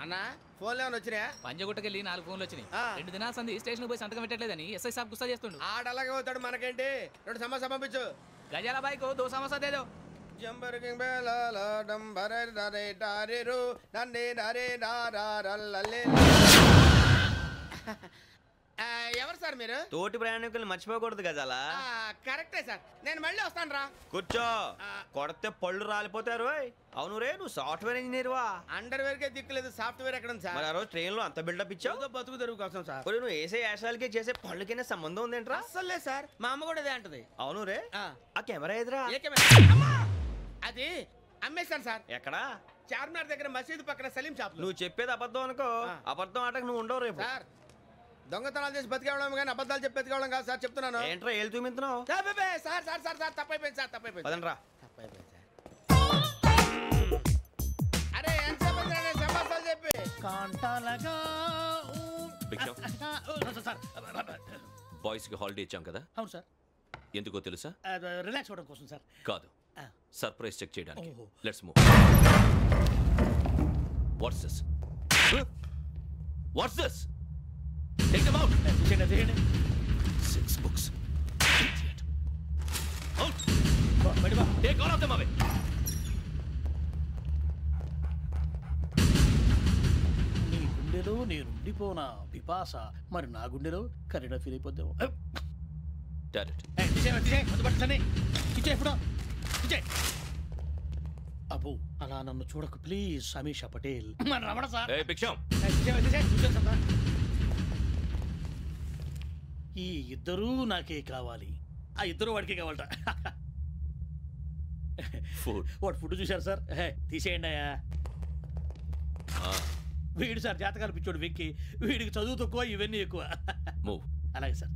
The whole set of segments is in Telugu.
అన్నా ఫోన్లో ఏమైనా వచ్చినాయా? పంజగుట్టకెళ్ళి 4 ఫోన్లు వచ్చినాయి. 2 దినాల సంది స్టేషన్ పోయి సంతకం పెట్టలేదని ఎస్ఐ సాబ్ గుస్తా చేస్తుండు. ఆడలాగే పోతాడు, మనకేంటి? 2 సమోసా పంపించు. గజాల బైక్ 2 సమోసా దేదో. జంబరకింగ్ బేలాల డంబరే డరే డారిరు నన్నే డరే డారల్లలే. ఎవరు సార్ మీరు? తోటి ప్రయాణికులు మర్చిపోకూడదు గజాల. కరెక్టే సార్, నేను మళ్ళీ వస్తాను రా. కూర్చో, కొడితే పళ్ళు రాలిపోతారు. అవును రే, నువ్వు సాఫ్ట్వేర్ ఇంజనీర్ వా? అండర్వేర్ కే దిక్కులేదు, సాఫ్ట్వేర్ ఎక్కడ ఉంది సార్? మరి ఆ రోజు ట్రైన్ లో అంత బిల్డప్ ఇచ్చావు. బతుకు తెరుగు కోసం సార్. నువ్వు వేసే యాశాలకి చేసే పళ్ళకైనా సంబంధం ఉందేంట్రా? అస్సలు లేదు సార్, మా అమ్మ కూడా అదే అంటది. అవును రే, ఆ కెమెరా ఎదురా? అది అమ్మేశాను సార్. ఎక్కడా? చార్మినార్ దగ్గర మసీదు పక్కన సలీం షాప్. నువ్వు చెప్పేది అబద్ధం అనుకో, అబద్ధం ఆటకు నువ్వు ఉండవు రేపు. సార్ దొంగతనాలు చేసి బతికేవడం కానీ అబద్ధాలు చెప్పి బతికేవడం కాదు సార్, చెప్తున్నాను. ఏంట్రా ఏళ్ళు చూపించున్నావు? సార్ సార్ సార్ సార్ తప్పైపోయింది సార్, తప్పైపోయింది. పదండ్రా. తప్పైపోయింది సార్. అరే ఎంతసేపు సమస్యలు చెప్పి కాంటాలగా బాయ్స్ కి హాలిడే ఇచ్చాం కదా? అవును సార్. ఎందుకో తెలుసా? రిలాక్స్ అవ్వడం కోసం సార్. కాదు, సర్ప్రైజ్ చెక్ చేయడానికి. Let's move. What's this? What's this? Take them out. తీయండి. 6 books. Idiot. Out. బయట బా. Take all of them away. నీ గుండెలో నేనుండిపోనా పిపాస, మరి నా గుండెలో కరీడా ఫీల్ అయిపోద్దాము. అబ్బో అలా నన్ను చూడకు ప్లీజ్. సమీషా పటేల్. రమణ సార్. ఈ ఇద్దరూ నాకే కావాలి, ఆ ఇద్దరు వాడికే కావాలట. వాడు ఫుడ్ చూశారు సార్. తీసేయండి అయ్యా. వీడు సార్ జాతకాలు పిచ్చోడు వెక్కి, వీడికి చదువు తక్కువ, ఇవన్నీ ఎక్కువ. అలాగే సార్.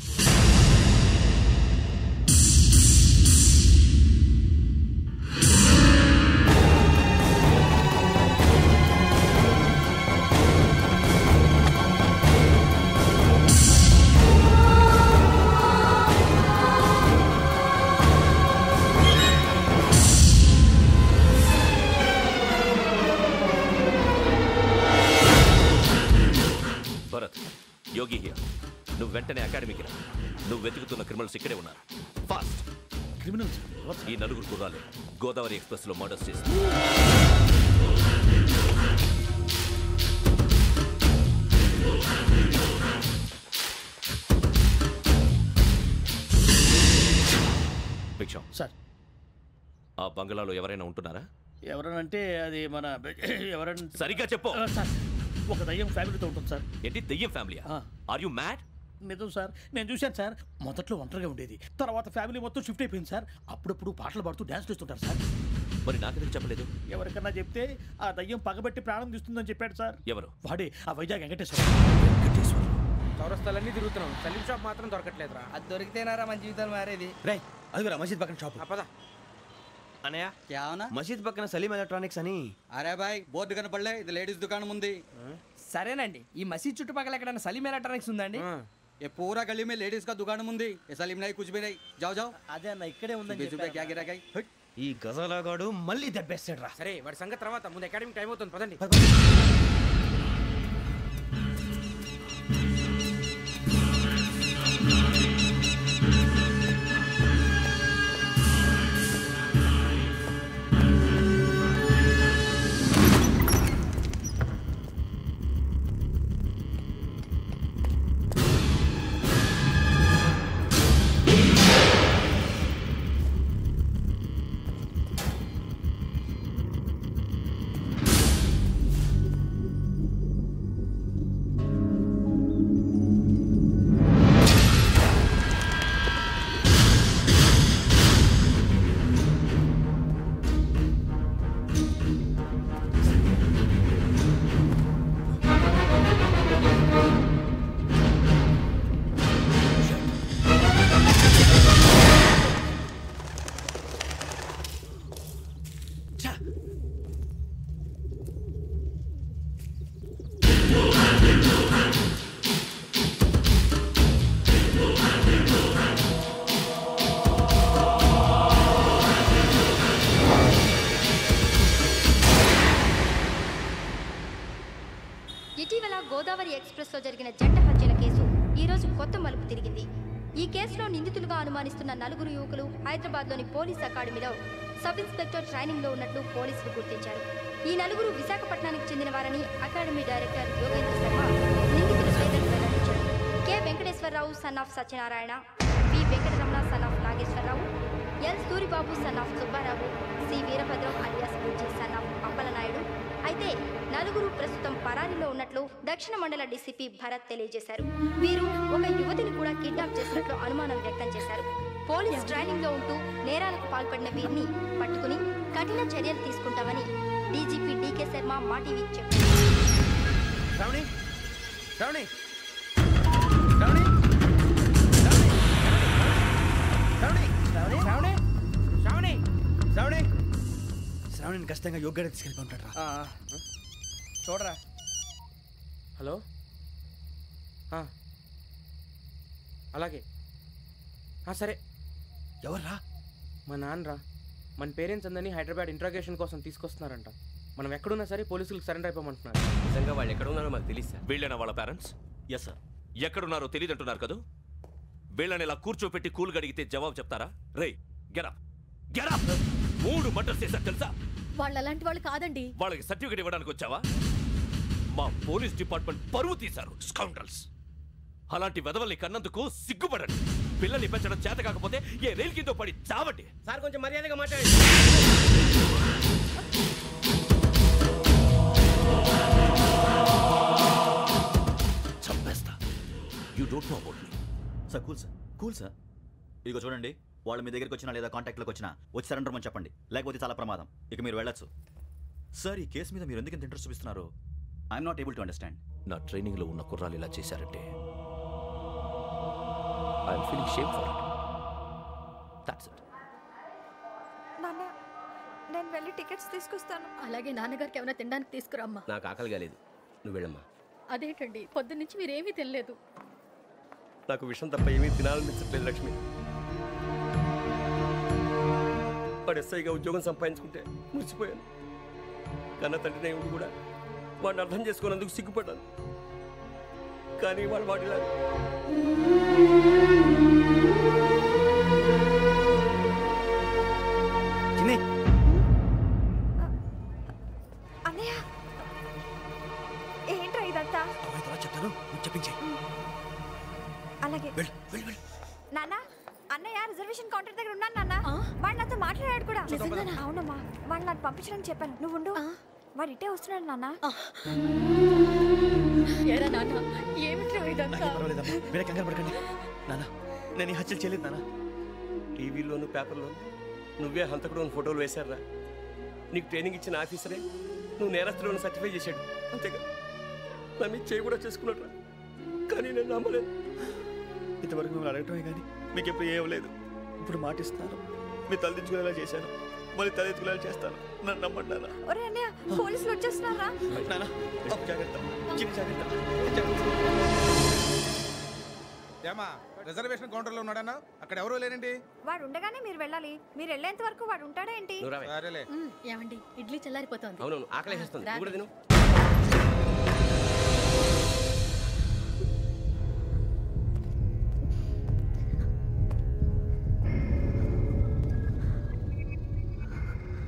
Yogi here. నువ్వు వెంటనే అకాడమీకి రా. నువ్వు వెతుకుతున్న క్రిమినల్స్ ఇక్కడే ఉన్నారు. ఫాస్ట్. క్రిమినల్స్? ఈ 4 కుర్రాలు గోదావరి ఎక్స్ప్రెస్ లో మర్డర్స్ చేస్తారు. భిక్షం సార్, ఆ బంగ్లాలో ఎవరైనా ఉంటున్నారా? ఎవరనంటే అది మన ఎవరైనా సరిగ్గా చెప్పు సార్. ఒక దయ్యం ఫ్యామిలీతో ఉంటుంది సార్. ఏంటి దయ్యం ఫ్యామిలీ? Are you mad? నిజం సార్, నేను చూశాను సార్. మొదట్లో ఒంటరిగా ఉండేది, తర్వాత ఫ్యామిలీ మొత్తం షిఫ్ట్ అయిపోయింది సార్. అప్పుడప్పుడు పాటలు పాడుతూ డ్యాన్స్ చేస్తుంటారు సార్. మరి నాకెందుకు చెప్పలేదు? ఎవరికన్నా చెప్తే ఆ దయ్యం పగబెట్టి ప్రాణం తీస్తుందని చెప్పాడు సార్. ఎవరు? వాడే, ఆ వైజాగ్ వెంకటేశ్వర. చౌరస్తాలన్నీ తిరుగుతున్నాం, సలీం షాప్ మాత్రం దొరకట్లేదురా. అది దొరికితేనారా మన జీవితాలు మారేది. రే అదిగురా మసీద్ పక్కన షాప్. పద. అనయ్య क्या होना? మసీద్ పక్కన సలీం ఎలక్ట్రానిక్స్ అని. అరే బాయ్ బోర్డు కనపడలే, ఇది లేడీస్ దుకాణం ఉంది. సరేనండి, ఈ మసీద్ చుట్టుపక్కల ఎక్కడైనా సలీం ఎలక్ట్రానిక్స్ ఉందండి? ये पूरा गली में लेडीज का दुकान मुंदी, ये सलीम नहीं कुछ भी नहीं. जाओ जाओ. అదే అన్న ఇక్కడే ఉందని 20 रुपए क्या गिरा गई. ఈ గజాలగాడు మళ్ళీ దెబ్బేస్తాడు రా. సరే వాడి సంగతి తర్వాత, ముందు అకాడమిక్ టైం అవుతుంది, పదండి. ఇటీవల గోదావరి ఎక్స్ప్రెస్లో జరిగిన జంట హత్యల కేసు ఈరోజు కొత్త మలుపు తిరిగింది. ఈ కేసులో నిందితులుగా అనుమానిస్తున్న 4 యువకులు హైదరాబాద్లోని పోలీస్ అకాడమీలో సబ్ ఇన్స్పెక్టర్ ట్రైనింగ్లో ఉన్నట్లు పోలీసులు గుర్తించారు. ఈ 4 విశాఖపట్నానికి చెందిన వారని అకాడమీ డైరెక్టర్ యోగేంద్ర శర్మ నిందితుల పేర్లను వెల్లడించారు. K Venkateswara Rao son of Satyanarayana, P Venkataramana son of Nageswara Rao, L Suribabu son of Subba Rao, C Veerabhadram alias Bujji son of Appalanaidu. అయితే 4 ప్రస్తుతం పరారీలో ఉన్నట్లు దక్షిణ మండల డీసీపీ భరత్ తెలియజేశారు. వీరు ఒక యువతిని కూడా కిడ్నాప్ చేసినట్లు అనుమానం వ్యక్తం చేశారు. పోలీస్ ట్రైనింగ్ లో ఉంటూ నేరాలకు పాల్పడిన వీరిని పట్టుకుని కఠిన చర్యలు తీసుకుంటామని డీజీపీ డీకే శర్మ మా టీవీకి చెప్పారు. శ్రావణి శ్రావణి శ్రావణి శ్రావణి శ్రావణి శ్రావణి శ్రావణి శ్రావణిని ఖచ్చితంగా యోగ్యత తీసుకెళ్ళి ఉంటాడు. చూడరా. హలో, అలాగే సరే. ఎవర్రా? మా నాన్నరా. మన పేరెంట్స్ అందరినీ హైదరాబాద్ ఇంట్రాగేషన్ కోసం తీసుకొస్తున్నారంట. మనం ఎక్కడున్నా సరే పోలీసులకు సరెండర్ అయిపోమంటున్నారు. నిజంగా వాళ్ళు ఎక్కడ ఉన్నారో మాకు తెలియదు సార్. వీళ్ళైనా వాళ్ళ పేరెంట్స్? Yes sir. ఎక్కడున్నారో తెలియదు అంటున్నారు కదా. వీళ్ళని ఇలా కూర్చోపెట్టి కూల్ గడిగితే జవాబు చెప్తారా? రే గెటప్ గెటప్. 3 మర్డర్స్ చేశారు తెలుసా? వాళ్ళు అలాంటి వాళ్ళు కాదండి. వాళ్ళకి సర్టిఫికేట్ ఇవ్వడానికి వచ్చావా? మా పోలీస్ డిపార్ట్మెంట్ పరువు తీశారు స్కౌండ్రల్స్. అలాంటి వెధవల్ని కన్నందుకు సిగ్గుపడండి. పిల్లల్ని పెంచడం చేత కాకపోతే ఏ రైలు కింద పడి చావండి. సార్ కొంచెం మర్యాదగా మాట్లాడండి. చంపేస్తా. You don't know about me. Sir cool sir. ఇదిగో చూడండి, వాళ్ళు మీ దగ్గరికి వచ్చినా లేదా కాంటాక్ట్లోకి వచ్చినా వచ్చి సరెండర్ అని చెప్పండి, లేకపోతే చాలా ప్రమాదం. ఇక మీరు వెళ్ళొచ్చు. సార్, ఈ కేసు మీద మీరు ఎందుకు ఇంత ఇంట్రెస్ట్ చూపిస్తున్నారు? I'm not able to understand. నా ట్రైనింగ్లో ఉన్న కుర్రాలు ఇలా చేశారంటే I'm feeling shame for it. That's it. నాన్న, నేను వెళ్ళి టికెట్స్ తీసుకొస్తాను. అలాగే నాన్నగారికి ఏమైనా తినడానికి తీసుకురామ్మా. నాకు ఆకలి కాలేదు, నువ్వు వెళ్ళమ్మా. అదేంటండి, పొద్దున్నుంచి మీరేమీ తినలేదు. నాకు విషయం తప్ప ఏమీ తినాలనిపించట్లేదు లక్ష్మి. వాడు ఎస్ఐగా ఉద్యోగం సంపాదించుకుంటే మురిసిపోయాను. కన్న తండ్రినే ఉండి కూడా వాడిని అర్థం చేసుకున్నందుకు సిగ్గుపడ్డాను. కానీ వాడు వాడిలా అన్నయ్య, ఏంట్రా ఇదంతా? చెప్తాను, చెప్పించే. అలాగే. నాన్న, అన్నయ్య రిజర్వేషన్ కౌంటర్ దగ్గర ఉన్నాను నాన్న. వాడు నాతో మాట్లాడాడు కూడా. అవునమ్మా, వాడు నాకు పంపించడానికి చెప్పాను. నువ్వు ఉండు, వాడు ఇట్టే వస్తున్నాడు నాన్న. నేను ఈ హత్యలు చేయలేదు నాన్న. టీవీలోను పేపర్లోను నువ్వే హంతకుడు ఫోటోలు వేశారా? నీకు ట్రైనింగ్ ఇచ్చిన ఆఫీసరే నువ్వు నేరస్తులను సర్టిఫై చేశాడు. అంతేగా నా మీద చేయి కూడా చేసుకున్నట్రా. కానీ నేను నమ్మలేదు. ఇంతవరకు మిమ్మల్ని అడగటమే కానీ మీకు ఎప్పుడు ఏమలేదు. ఇప్పుడు మాటిస్తాను, మీ తలదించుకునేలా చేశాను, మళ్ళీ తలెత్తుకునేలా చేస్తాను. నన్ను నమ్మండి నాన్న. ఒరే అన్నయ్య, పోలీసులు వచ్చేస్తున్నారా? నాన్న, జాగ్రత్త, చిన్న జాగ్రత్త. ఏమా, రిజర్వేషన్ కౌంటర్లో ఉన్నాడన్నా? అక్కడ ఎవరూ లేనండి. వాడు ఉండగానే మీరు వెళ్ళాలి. మీరు వెళ్ళేంత వరకు వాడు ఉంటాడా ఏంటి? సరేలే. ఏమండి, ఇడ్లీ చల్లారిపోతుంది. అవునవును, ఆకలేస్తుంది. కూడా తిను.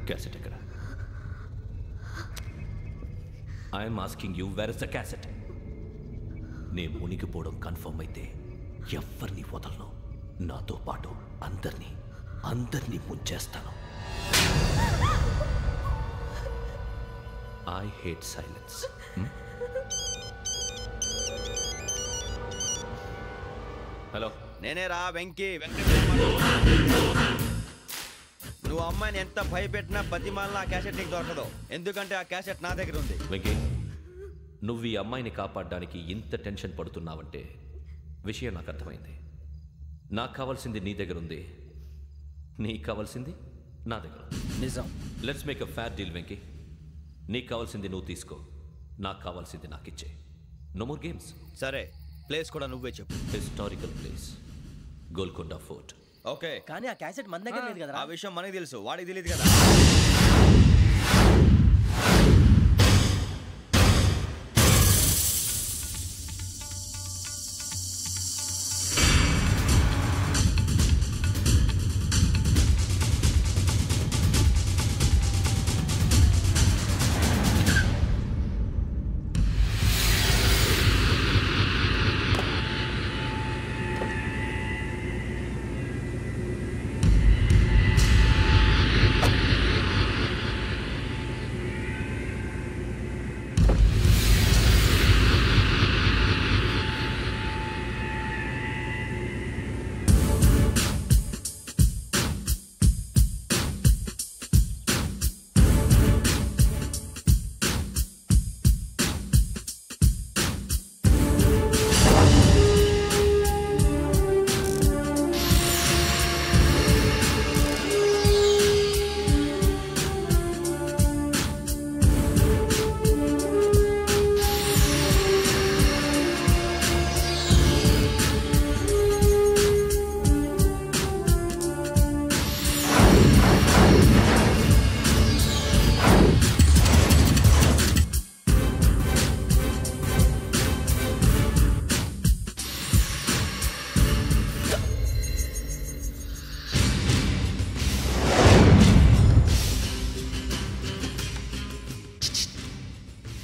క్యాసెట్ ఎక్కడ? I'm asking you, where is the cassette? నే మునిగిపోవడం కన్ఫర్మ్ అయితే ఎవ్వరిని వదలను. నాతో పాటు అందరినీ ముంచేస్తాను. I hate silence. హలో, నేనేరా వెంకీ. నువ్వు అమ్మాయిని ఎంత భయపెట్టినా బతిమాలినా ఆ క్యాసెట్ నీకు దొరకదు. ఎందుకంటే ఆ క్యాసెట్ నా దగ్గర ఉంది. వెంకీ, నువ్వు ఈ అమ్మాయిని కాపాడడానికి ఇంత టెన్షన్ పడుతున్నావంటే విషయం నాకు అర్థమైంది. నాకు కావాల్సింది నీ దగ్గర ఉంది, నీకు కావాల్సింది నా దగ్గర. నిజం. Let's make a fair deal Venky. నీకు కావాల్సింది నువ్వు తీసుకో, నాకు కావాల్సింది నాకు ఇచ్చే. No more games. సరే, ప్లేస్ కూడా నువ్వే చెప్పు. Historical place, Golconda fort. Okay, కానీ ఆ క్యాసెట్ మన దగ్గర లేదు కదా. ఆ విషయం మనకి తెలుసు, వాడికి తెలియదు కదా.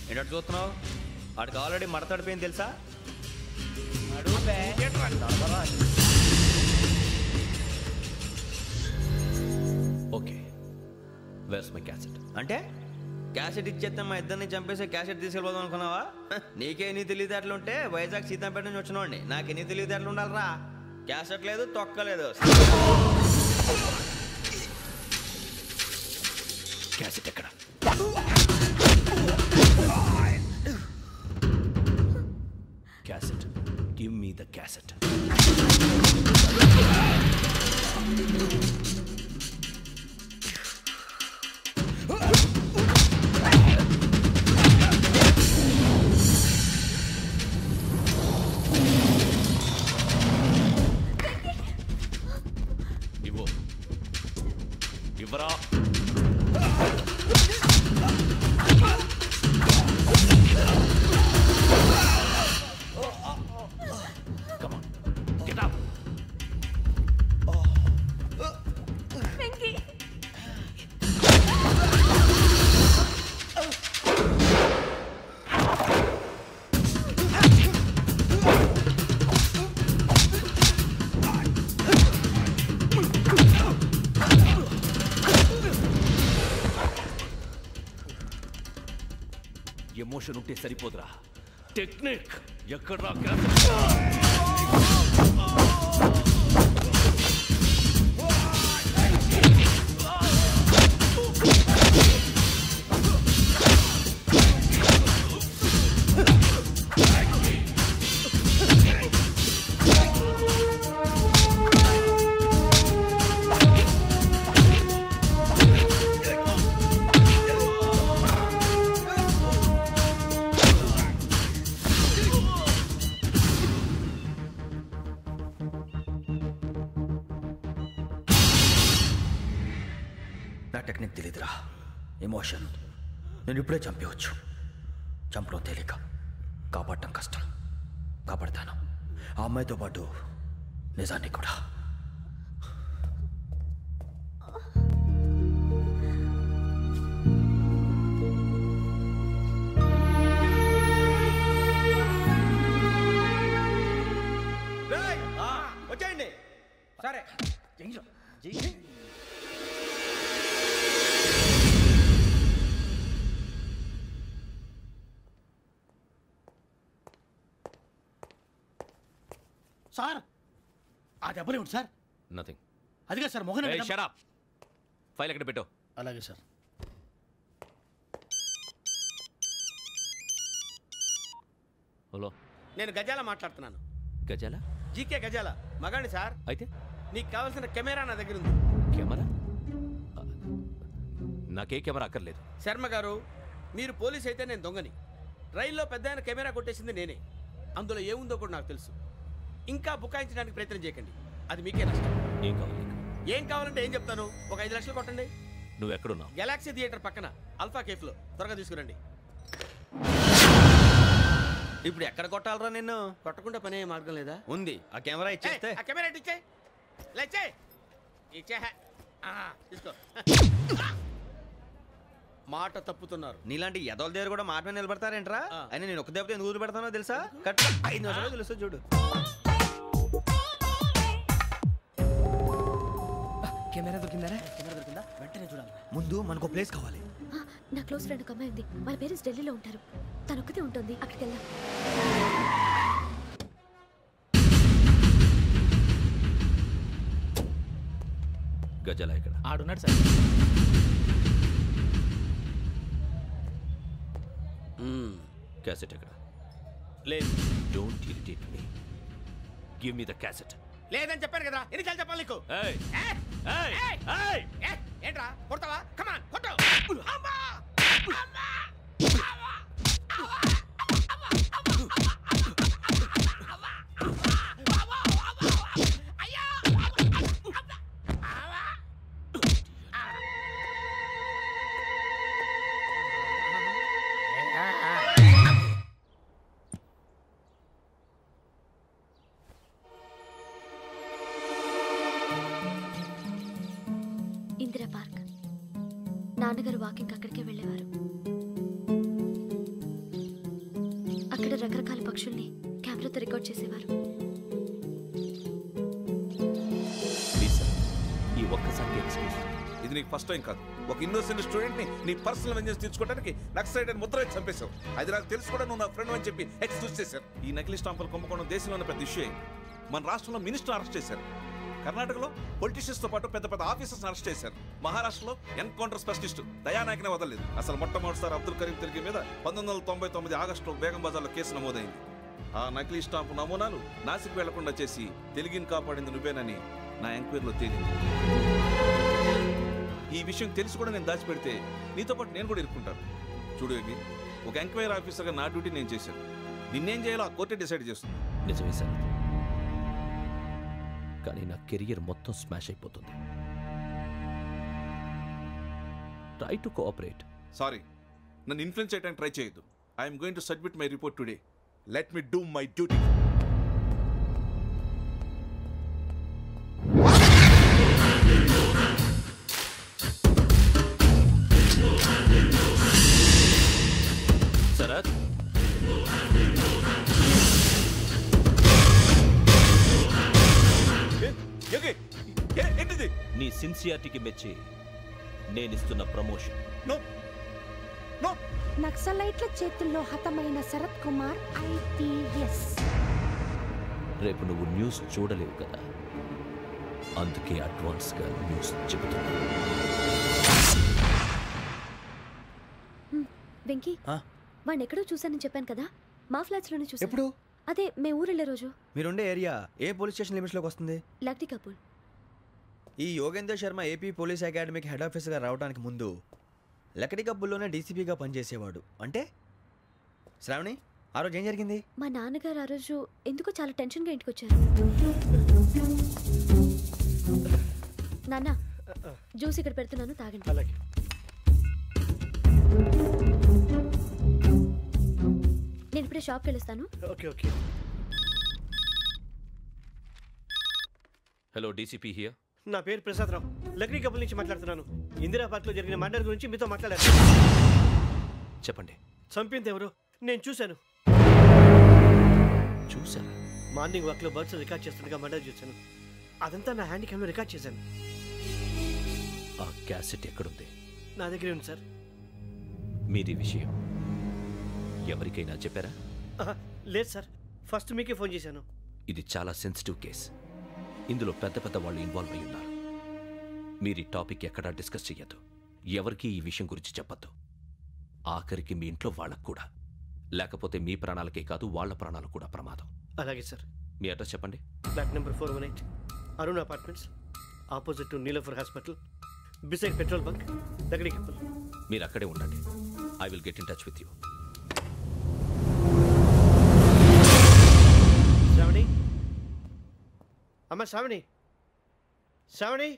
ఏంటో చూస్తున్నావు? వాడికి ఆల్రెడీ మడతడిపోయింది తెలుసా? Okay, where's my cassette? అంటే క్యాసెట్ ఇచ్చేస్తే మా ఇద్దరిని చంపేసి క్యాసెట్ తీసుకెళ్ళిపోదాం అనుకున్నావా? నీకే ఎన్ని తెలివితేటలు ఉంటే వైజాగ్ సీతంపేట నుంచి వచ్చినవాడిని. నాకు ఎన్ని తెలివితేటలు ఉండాలరా? క్యాసెట్ లేదు, తొక్కలేదు. క్యాసెట్ ఎక్కడ? Cassette, give me the cassette. ఇవ్వు, ఇవ్వరా. ఎమోషన్ ఉంటే సరిపోదురా, టెక్నిక్ ఎక్కడ్రా? నా టెక్నిక్ తెలీదురా, ఎమోషన్. నేను ఇప్పుడే చంపేవచ్చు. చంపడం తేలిక, కాపాడటం కష్టం. కాపాడతాను ఆ అమ్మాయితో పాటు నిజాన్ని కూడా. వచ్చేయండి. సరే, సార్ ఆ దెబ్బలే ఉంది సార్. నథింగ్. అదిగా sir Mohan. Shut up. File ఎక్కడ పెట్టు? అలాగే సార్. హలో, నేను గజాల మాట్లాడుతున్నాను. గజాల? జీకే గజాల మగాండి సార్. అయితే నీకు కావాల్సిన కెమెరా నా దగ్గర ఉంది. కెమెరా? నాకే కెమెరా అక్కర్లేదు. శర్మ గారు, మీరు పోలీస్ అయితే నేను దొంగని. రైల్లో పెద్ద ఆయన కెమెరా కొట్టేసింది నేనే. అందులో ఏముందో కూడా నాకు తెలుసు. ఇంకా బుకాయించడానికి ప్రయత్నం చేయకండి, అది మీకే నష్టం. ఏం కావాలి? ఏం కావాలంటే ఏం చెప్తాను. ఒక 5 లక్షలు కొట్టండి. నువ్వు ఎక్కడున్నావు? గెలాక్సీ థియేటర్ పక్కన అల్ఫా కేఫ్లో. త్వరగా తీసుకురండి. ఇప్పుడు ఎక్కడ కొట్టాలరా నిన్ను? కొట్టకుండా పనే మార్గం లేదా? ఉంది. ఆ కెమెరా ఇచ్చేస్తే. ఆ కెమెరా ఇచ్చే లేచే ఇచ్చే తీసుకో. మాట తప్పుతున్నారు. నీలాంటి ఎదల దగ్గర కూడా మాట మీద నిలబడతారేంట్రా? అని నేను ఒక దెబ్బతో ఎందుకు ఊరు పెడతానో తెలుసా? కట్ 5 నిమిషాలు తెలుసు చూడు. కెమెరా దొరికిందా? వెంటనే చూడాలి. ముందు మనకు ప్లేస్ కావాలి. నా క్లోజ్ ఫ్రెండ్ ఒక అమ్మాయి ఉంది. వాళ్ళ పేరెంట్స్ ఢిల్లీలో ఉంటారు. తను ఒక్కతే ఉంటుంది. అక్కడికి వెళ్దాం. గజాల ఇక్కడ ఆడున్నాడు సార్. క్యాసెట్ ఎక్కడ? లేదు. Don't irritate me. Give me the cassette. లేదని చెప్పాను కదా, ఎన్నిసార్లు చెప్పాలి నీకు? ఏంట్రా కొడతావా? కమాన్ కొట్టు. ఇందిరా పార్క్. నాన్నగారు వాకింగ్ అక్కడికే వెళ్ళేవారు. ఇక్కడ రకరకాల పక్షుల్ని కెమెరాతో రికార్డ్ చేసేవారు. ఈ ఒక్కసారి ఎక్స్క్యూజ్. ఇది నీకు ఫస్ట్ టైం కాదు. ఒక ఇన్నోసెంట్ స్టూడెంట్ ని నీ పర్సనల్ వెంజెన్స్ తీర్చుకోవడానికి నక్సలైట్ అని ముద్ర వేసి చంపేశావు. అది నాకు తెలుసు కూడా నువ్వు నా ఫ్రెండ్ అని చెప్పి ఎక్స్క్యూజ్ చేశారు. ఈ నకిలీ స్టాంపులు కుంభకోణం దేశంలోనే పెద్ద ఇష్యూ అయింది. మన రాష్ట్రంలో మినిస్టర్ అరెస్ట్ చేశారు. కర్ణాటకలో పొలిటీషియన్స్ తో పాటు పెద్ద పెద్ద ఆఫీసర్స్ అరెస్ట్ చేశారు. మహారాష్ట్రలో ఎన్కౌంటర్ స్పెషలిస్ట్ దయానాయకనే వదలలేదు. అసలు మొట్టమొదటిసారి అబ్దుల్ కరీం తిరిగి మీద 1999 ఆగస్టులో బేగం బజార్లో కేసు నమోదైంది. ఆ నకిలీ స్టాంపు నమూనాలు నాసిక్ వెళ్లకుండా చేసి తెలుగుని కాపాడింది నువ్వేనని నా ఎంక్వైరీలో తేలింది. ఈ విషయం తెలిసి కూడా నేను దాచిపెడితే నీతో పాటు నేను కూడా ఇరుక్కుంటాను. చూడు యోగి, ఒక ఎంక్వైరీ ఆఫీసర్గా నా డ్యూటీ నేను చేశాను. నిన్నేం చేయాలో ఆ కోర్టే డిసైడ్ చేస్తుంది. నిజమే సార్, కానీ నా కెరియర్ మొత్తం స్మాష్ అయిపోతుంది. Try to cooperate. సారీ, నన్ను ఇన్ఫ్లుయెన్స్ చేయడానికి ట్రై చేయొద్దు. I'm going to submit my report today. Let me do my duty. Sharath, ఏంటిది? నీ సిన్సియారిటీకి మెచ్చి నేనిస్తున్న ప్రమోషన్. నక్సలైట్ల చేతుల్లో హతమైన శరత్ కుమార్ IPS. రేపు నువ్వు న్యూస్ చూడలేవు కదా, అందుకే అడ్వాన్స్ గా న్యూస్ చెబుతున్నా. వెంకీ, వాడిని ఎక్కడో చూశానని చెప్పాను కదా, మా ఫ్లాట్స్ లోనే చూసాను. ఎప్పుడు? అదే మేము ఊరు వెళ్ళే రోజు. మీరుండే ఏరియా ఏ పోలీస్ స్టేషన్ లిమిట్స్ లోకి వస్తుంది? లక్టీ కపూర్. ఈ యోగేందర్ శర్మ ఏపీ పోలీస్ అకాడమీకి హెడ్ ఆఫీసర్గా రావడానికి ముందు లకడీ కబ్బుల్లోనే డీసీపీగా పనిచేసేవాడు. అంటే శ్రావణి, ఆ రోజు ఏం జరిగింది? మా నాన్నగారు ఆ రోజు ఎందుకో చాలా టెన్షన్గా ఇంటికి వచ్చారు. నాన్న, జ్యూస్ ఇక్కడ పెడుతున్నాను, తాగండి. అలాగే. నేను ఇప్పుడే షాప్కి వెళ్ళొస్తాను. Okay okay. Hello, DCP here. నా పేరు ప్రసాదరావు, లక్డీ కపుల్ నుంచి మాట్లాడుతున్నాను. ఇందిరా పార్క్ లో జరిగిన మర్డర్ గురించి మీతో మాట్లాడారు. చెప్పండి. చంపింది ఎవరు? నేను చూశాను. చూశాను? మార్నింగ్ వాక్ లో బర్డ్స్ రికార్డ్ చేస్తుండగా మర్డర్ చూశాను. అదంతా నా హ్యాండ్ క్యామ్ లో రికార్డ్ చేశాను. ఆ క్యాసెట్ ఎక్కడుంది? నా దగ్గరే ఉంది సార్. మీది విషయం ఎవరికైనా చెప్పారా? లేదు సార్, ఫస్ట్ మీకే ఫోన్ చేశాను. ఇది చాలా సెన్సిటివ్ కేస్. ఇందులో పెద్ద పెద్ద వాళ్ళు ఇన్వాల్వ్ అయి ఉన్నారు. మీరు ఈ టాపిక్ ఎక్కడా డిస్కస్ చెయ్యొద్దు. ఎవరికి ఈ విషయం గురించి చెప్పొద్దు. ఆఖరికి మీ ఇంట్లో వాళ్ళకు కూడా. లేకపోతే మీ ప్రాణాలకే కాదు, వాళ్ళ ప్రాణాలు కూడా ప్రమాదం. అలాగే సార్. మీ అడ్రస్ చెప్పండి. Flat number 418, Arun apartments, opposite to Niloufer hospital, beside petrol bunk, Lakdikapul. మీరు అక్కడే ఉండండి. I will get in touch with you. Shravani, అమ్మ శ్రావణి, శ్రావణి.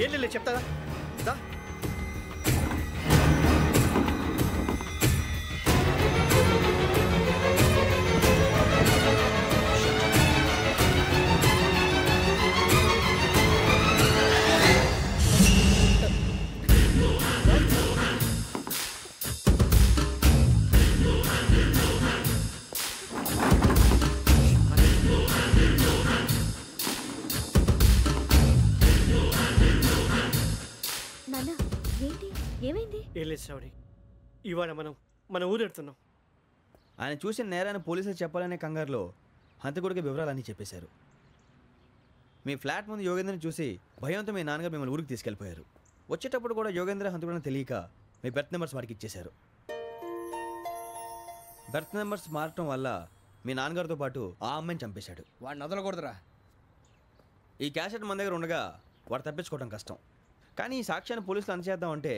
ఏం లేదు, చెప్తారా? ఏం లేదు శ్రావణి, ఇవాళ మనం మన ఊరు వెళ్తున్నాం. ఆయన చూసిన నేరాన్ని పోలీసులు చెప్పాలనే కంగారులో హంతకుడికి వివరాలన్నీ చెప్పేశారు. మీ ఫ్లాట్ ముందు యోగేంద్రని చూసి భయంతో మీ నాన్నగారు మిమ్మల్ని ఊరికి తీసుకెళ్ళిపోయారు. వచ్చేటప్పుడు కూడా యోగేంద్ర హంతకుడని తెలియక మీ బెర్త్ నెంబర్స్ వారికి ఇచ్చేశారు. బెర్త్ నెంబర్స్ మారటం వల్ల మీ నాన్నగారితో పాటు ఆ అమ్మాయిని చంపేశాడు. వాడిని వదలకూడదురా. ఈ క్యాసెట్ మన దగ్గర ఉండగా వాడు తప్పించుకోవడం కష్టం. కానీ ఈ సాక్ష్యాన్ని పోలీసులు అందజేద్దామంటే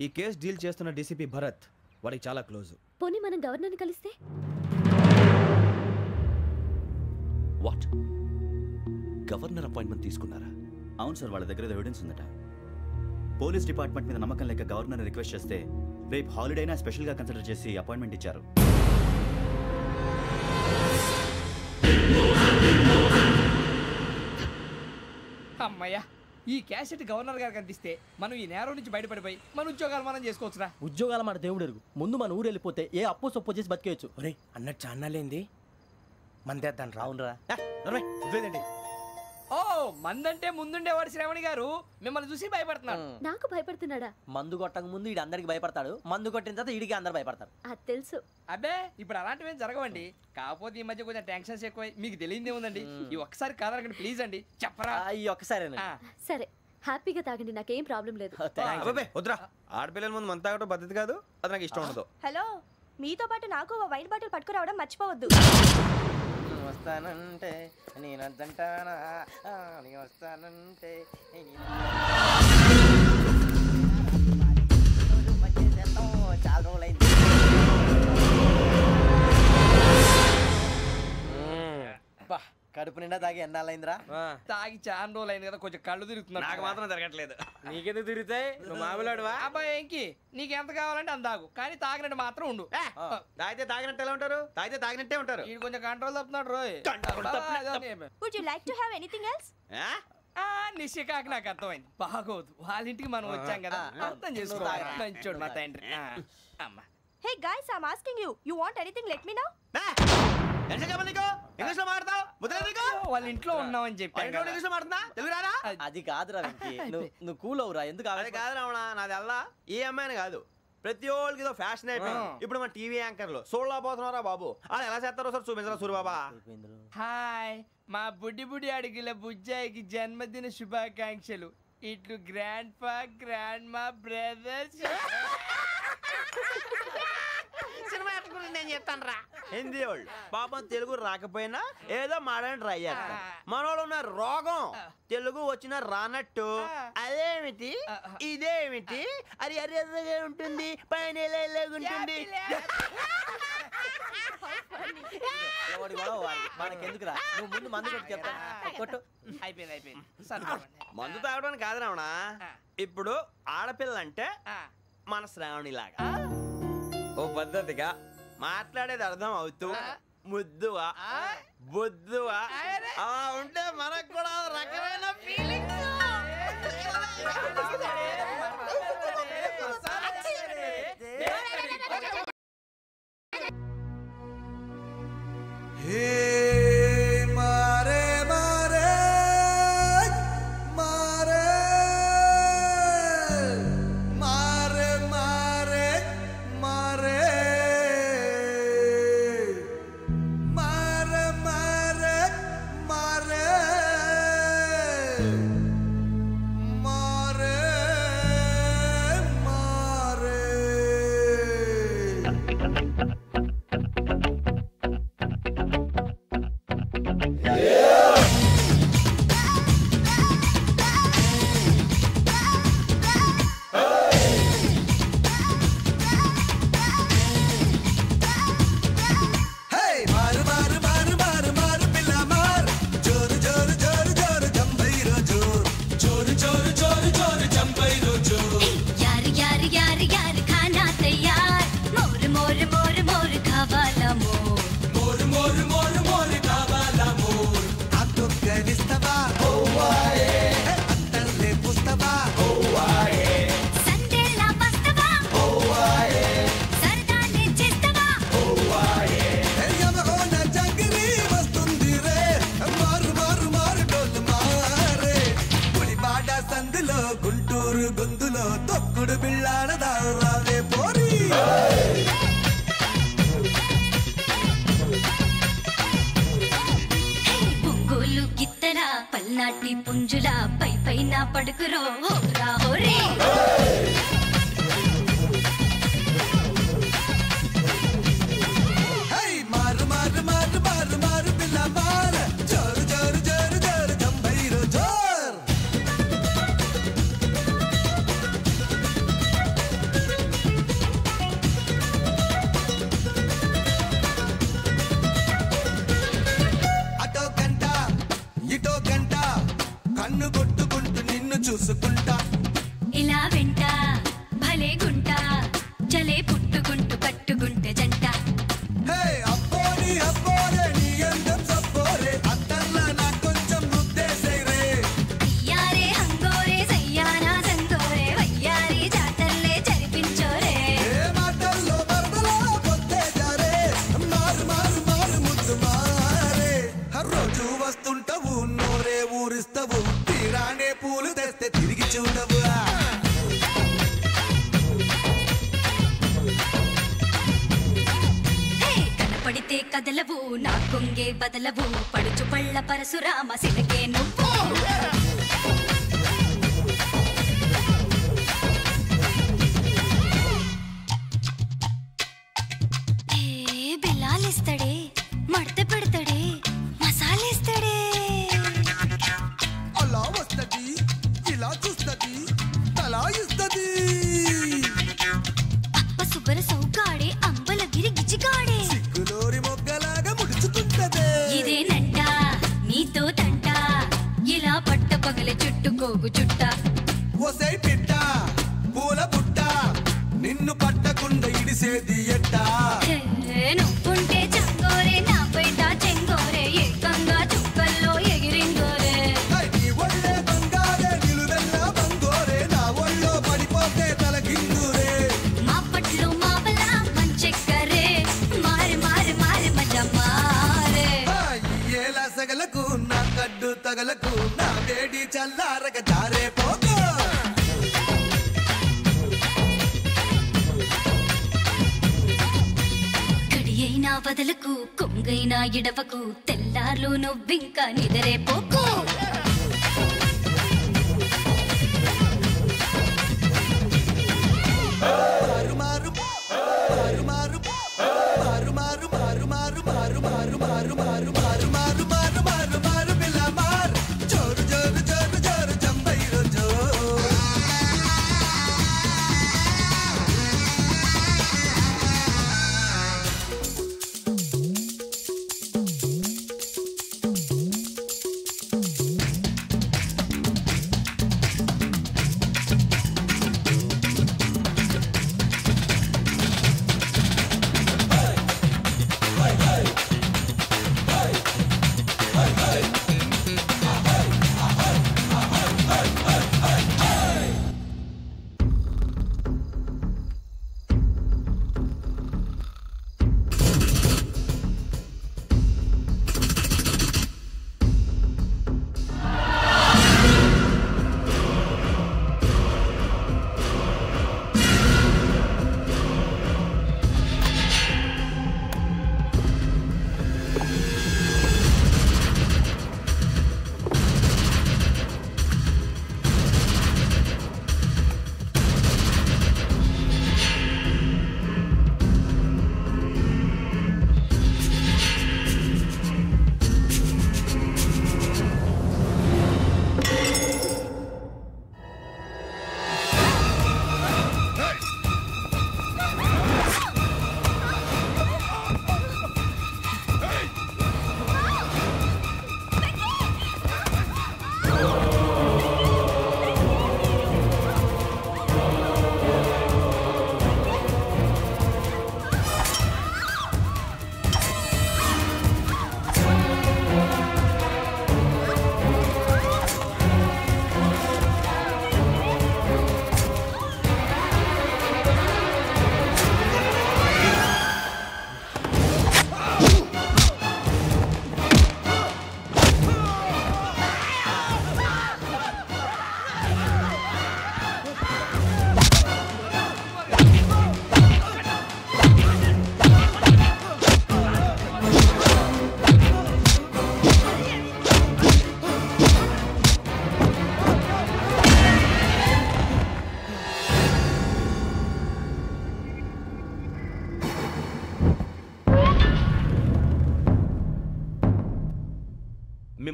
ఈ కేసు డీల్ చేస్తున్న డీసీపీ భరత్ వాడికి చాలా క్లోజ్. పోనీ మనం గవర్నర్ని కలిస్తే? వాట్? గవర్నర్ అపాయింట్మెంట్ తీసుకున్నారా? అవును సార్, వాళ్ళ దగ్గర ఎవిడెన్స్ ఉందట. పోలీస్ డిపార్ట్మెంట్ మీద నమ్మకం లేక గవర్నర్ రిక్వెస్ట్ చేస్తే రేపు హాలిడేనా స్పెషల్గా కన్సిడర్ చేసి అపాయింట్మెంట్ ఇచ్చారు. అమ్మయ్యా, ఈ క్యాసెట్ గవర్నర్ గారికి అందిస్తే మనం ఈ నేరం నుంచి బయటపడిపోయి మన ఉద్యోగాలు మనం చేసుకోవచ్చురా. ఉద్యోగాల మాట దేవుడు ఎరుగు. ముందు మన ఊరు వెళ్ళిపోతే ఏ అప్పు సొప్పు చేసి బతికేయచ్చు. ఒరే అన్నట్టు చాన్నాలేంది మందేద్దాను రావునరా. ఓ మందంటే ముందుండేవాడు శ్రావణి గారు మిమ్మల్ని చూసి భయపడుతున్నాడు. నాకు భయపడుతున్నాడా? మందు కొట్టక ముందు ఈడు అందరికి భయపడతాడు, మందు కొట్టిన తర్వాత ఈడికి అందరు భయపడతారు. అది తెలుసు. అబ్బే ఇప్పుడు అలాంటివి జరగవండి. కాకపోతే ఈ మధ్య కొంచెం టెన్షన్స్ ఎక్కువై మీకు తెలియదే ఉందండి. ఈ ఒక్కసారి కాదనకండి ప్లీజ్ అండి, చెప్పరా? ఈ ఒక్కసారి సరే హ్యాపీగా తాగండి, నాకేం ప్రాబ్లం లేదు. వద్దురా, ఆడపిల్లల ముందు మంత తాగడం పద్ధతి కాదు, అది నాకు ఇష్టం ఉండదు. హలో, మీతో పాటు నాకు వైన్ బాటిల్ పట్టుకురావడం మర్చిపోవద్దు. వస్తానంటే నేనంటానా, వస్తానంటే చాలా రోజులైంది. కడుపు నిండా తాగి ఎన్నాళ్ళైందిరా? తాగి చాలా రోజులు అయింది కదా, కొంచెం కళ్ళు తిరుగుతున్నాడు. నాకు మాత్రం తిరగట్లేదు. నీకెందుకు తిరుగుతాయి? నువ్వు మామూలుడువా? అబ్బాయి ఏంకి నీకు ఎంత కావాలంటే అంత తాగు, కానీ తాగినట్టు మాత్రం ఉండు. తాగితే తాగినట్టు ఎలా ఉంటారు? తాగితే తాగినట్టే ఉంటారు. ఇది కొంచెం control తప్పుతున్నాడు Roy. Would you like to have anything else? నిశ్చికాకి నాకు అర్థమైంది. బాగోదు, వాళ్ళ ఇంటికి మనం వచ్చాం కదా, అర్థం చేసుకోవాలి. మంచోడు మా తండ్రి. అమ్మా. Hey guys, I'm asking you. You want anything? Let me know. వాళ్ళ ఇంట్లో ఉన్నామని చెప్పాను. అది కాదురా వెంకీ, నువ్వు కూల్ అవురా. ఎందుకు అది కాదు రావణా, నాది అల్లా ఈ అమ్మాయిని కాదు, ప్రతి ఒళ్ళకి ఏదో ఫ్యాషన్ అయిపోయింది. ఇప్పుడు మన టీవీ యాంకర్లు సోళ్ళ పోతున్నారా బాబు, అది ఎలా చేస్తారో సార్ చూపించరా సూరిబాబా. హాయ్, మా బుడ్డి బుడ్డి అడిగిల బుజ్జాయికి జన్మదిన శుభాకాంక్షలు. ఇట్లు గ్రాండ్ ఫా గ్రాండ్ మా బ్రదర్స్. సినిమా గురించి నేను చెప్తాను రా. హిందీ వాళ్ళు పాపం తెలుగు రాకపోయినా ఏదో మాడని ట్రై చేస్తారు. మనోళ్ళు ఉన్న రోగం తెలుగు వచ్చిన రానట్టు అదేమిటి ఇదేమిటి అది అరిగా ఉంటుంది, పైన ఉంటుంది. మనకెందుకురా, నువ్వు ముందు మందు కొట్టి చెప్తా. అయిపోయింది. మందు తాగడానికి కాదు రావణ, ఇప్పుడు ఆడపిల్ల అంటే మన శ్రావణి లాగా ఓ పద్ధతిగా మాట్లాడేది అర్థం అవుతూ ముద్దువా బొద్దువా అలా ఉంటే మనకు కూడా రకమైన ఫీలింగ్స్. నాటి పుంజుల పై పైన పడుకురో హోరా హోరే మారు మారు మారు మారు మారు పిల్ల మార జోరు జోరు జోరు జోరు జంబైరో జోర్ అటో గంట ఇటో గంట కన్ను కొట్టుకుంటూ నిన్ను చూసుకుంటా ఇలా వెంట భలే గుంట చలే పుట్టుకుంటూ కట్టుకుంటే జంట వస్తుంటావు నోరే ఊరిస్తావు తీరానే పూలు తెస్తే తిరిగి చూడవు కనపడితే కదలవు నా కొంగే బదలవు పడుచు పళ్ళ పరశురామ సిలకే నువ్వు బిల్లాలిస్తాడే మడత పెడతాడే మసాలేస్తాడే అలా వస్తది ఇలా చూస్తది తలా ఇస్తది అప్ప సుబ్బర సౌకాడే అంబల గిరి గిజిగాడే సిగ్గులోరి మొగ్గలాగా ముడుచుకుంటదే ఇదేనంట నీతో తంట ఇలా పట్ట పగల చుట్టుకోగు చుట్ట ఒసై పిట్ట పూల పుట్ట నిన్ను పట్టకుండా ఇడిసేది ఎట్టా నువ్వుంటే చంగోరే నా బయట చెంగోరే ఏకంగా చుక్కల్లో ఎగిరింగోరే నీ ఒళ్ళే బంగారే నిలువెల్లా బంగోరే నా ఒళ్ళో పడిపోతే తలకిందురే మా పట్లు మావల మంచెక్కరే మారి మారి మారి మజ మారే ఏలా సగలకు నా కడ్డు తగలకు నా వేడి చల్లారక జారే పోకు కడియైనా వదలకు కొంగైనా ఇడవకు తెల్లార్లు నువ్వింకా నిదరే పోకు మారు మారు మారు మారు మారు మారు మారు మారు మారు మారు మారు మారు మారు మారు మారు మారు మారు పిల్ల మార్ జోరు జోరు జోరు జోరు జంబైరో జోరు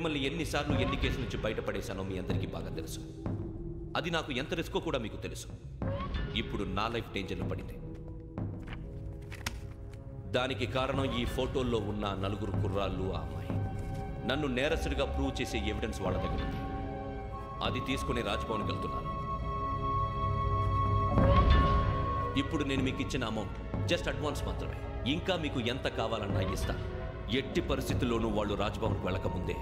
మిమ్మల్ని ఎన్నిసార్లు ఎన్ని కేసుల నుంచి బయటపడేశానో మీ అందరికీ బాగా తెలుసు. అది నాకు ఎంత రిస్కో కూడా మీకు తెలుసు. ఇప్పుడు నా లైఫ్ డేంజర్లో పడింది. దానికి కారణం ఈ ఫోటోల్లో ఉన్న 4 కుర్రాళ్ళు, ఆ అమ్మాయి. నన్ను నేరస్తుడిగా ప్రూవ్ చేసే ఎవిడెన్స్ వాళ్ళ దగ్గర ఉంది. అది తీసుకుని రాజ్భవన్కి వెళ్తున్నాను. ఇప్పుడు నేను మీకు ఇచ్చిన అమౌంట్ జస్ట్ అడ్వాన్స్ మాత్రమే. ఇంకా మీకు ఎంత కావాలన్నా ఇస్తాను. ఎట్టి పరిస్థితుల్లోనూ వాళ్ళు రాజ్భవన్కి వెళ్ళకముందే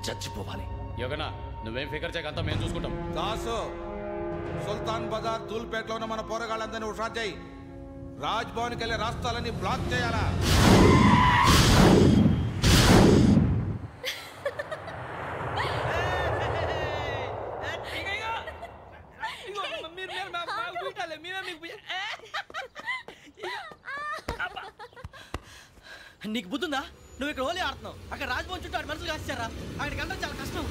చచ్చిపోవాలి. యోగనా, నువ్వేం ఫికర్ చేయకంతా మేము చూసుకుంటాం. దాసు, సుల్తాన్ బజార్ ధూల్పేటలో ఉన్న మన పోరగాళ్ళందరినీ హుషారు చేయి. రాజ్ భవన్కి వెళ్ళే రాష్ట్రాలన్నీ బ్లాక్ చేయాలా? నీకు బుద్ధుందా? నువ్వు ఇక్కడ హోలీ ఆడుతున్నావు, అక్కడ రాజ్భవన్ చుట్టూ ఆడి మనుషులు కాస్తారా? అక్కడికి వెళ్ళడం చాలా కష్టం.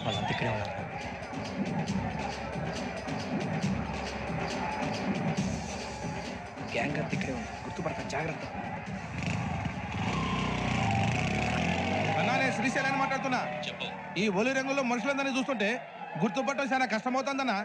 వాళ్ళంతా ఇక్కడే ఉన్నారు. గ్యాంగ్ అంతా ఇక్కడే ఉంది, గుర్తుపడతాను, జాగ్రత్త. అన్నా, నేను శ్రీశైలాన్ని మాట్లాడుతున్నా. ఈ ఒలి రంగులో మనుషులందరినీ చూస్తుంటే గుర్తుపట్టడం చాలా కష్టమవుతుందన్నా.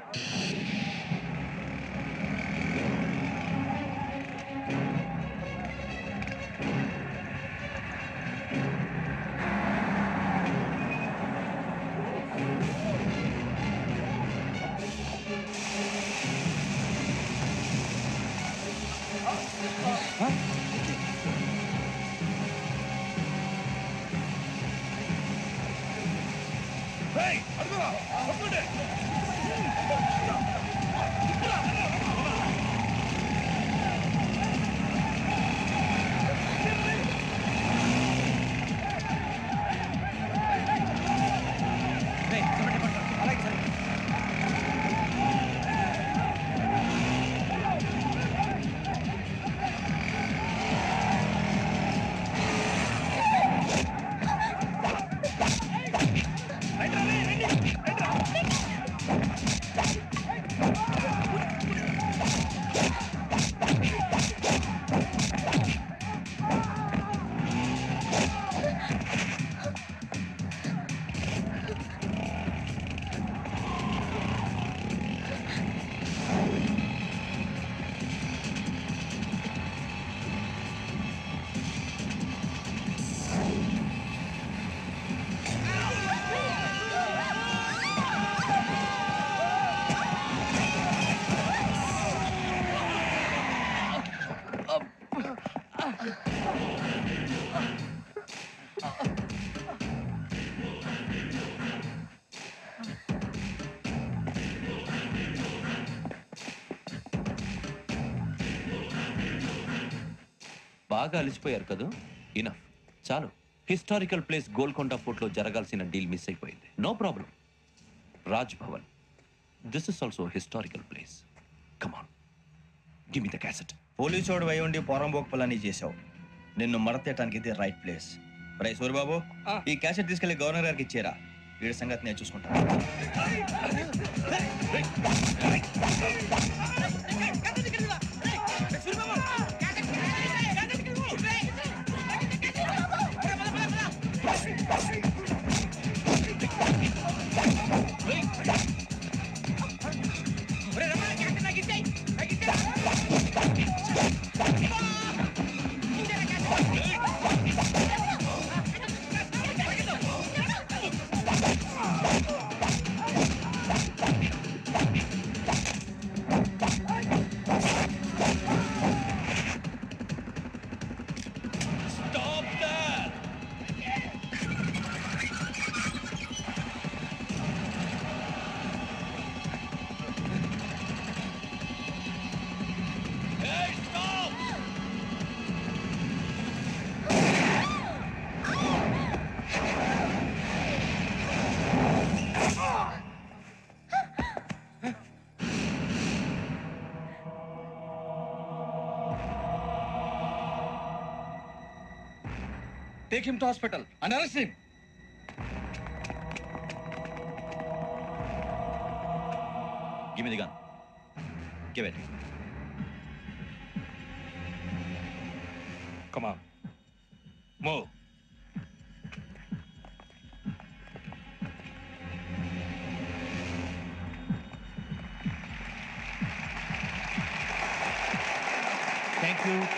బాగా అలిసిపోయారు కదా? ఇనఫ్, చాలు. హిస్టారికల్ ప్లేస్ గోల్కొండ ఫోర్ట్లో జరగాల్సిన డీల్ మిస్ అయిపోయింది. No problem. Raj Bhavan, this is also historical place. Come on, give me the cassette. పోలీసోడు వై ఉండి పోరంబోక్ పలాని చేసావు. నిన్ను మడతేయటానికి ఇది రైట్ ప్లేస్. రై సూరిబాబు, ఈ క్యాసెట్ తీసుకెళ్లి గవర్నర్ గారికి ఇచ్చేరా. వీడి సంగతి నేను చూసుకుంటాను. Take him to hospital and arrest him. Give me the gun. Give it. Come on. Move.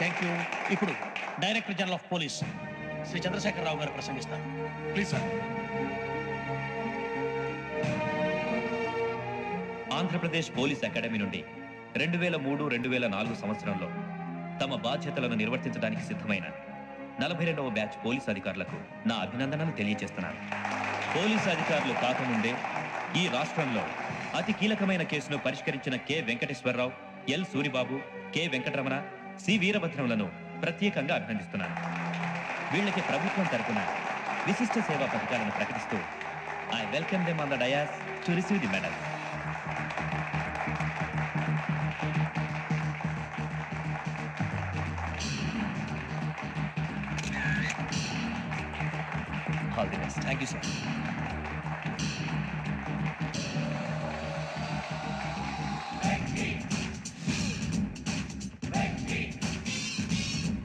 Thank you. ఇప్పుడు director general of police Shri Chandrasekhara Rao గారు ప్రసంగిస్తారు. Please sir. Andhra Pradesh police academy నుండి 2003-2004 సంవత్సరంలో తమ బాధ్యతలను నిర్వర్తించడానికి సిద్ధమైన 42వ బ్యాచ్ పోలీస్ అధికారులకు నా అభినందనలు తెలియజేస్తున్నాను. పోలీసు అధికారులు కాకముందే ఈ రాష్ట్రంలో అతి కీలకమైన కేసును పరిష్కరించిన K Venkateswara Rao, L Suribabu, K Venkataramana, C వీరభద్రములను ప్రత్యేకంగా అభినందిస్తున్నాను. వీళ్ళకి ప్రభుత్వం తరపున విశిష్ట సేవా పథకాలను ప్రకటిస్తూ I welcome them on the dais to receive the medal. All the best. Thank you, sir.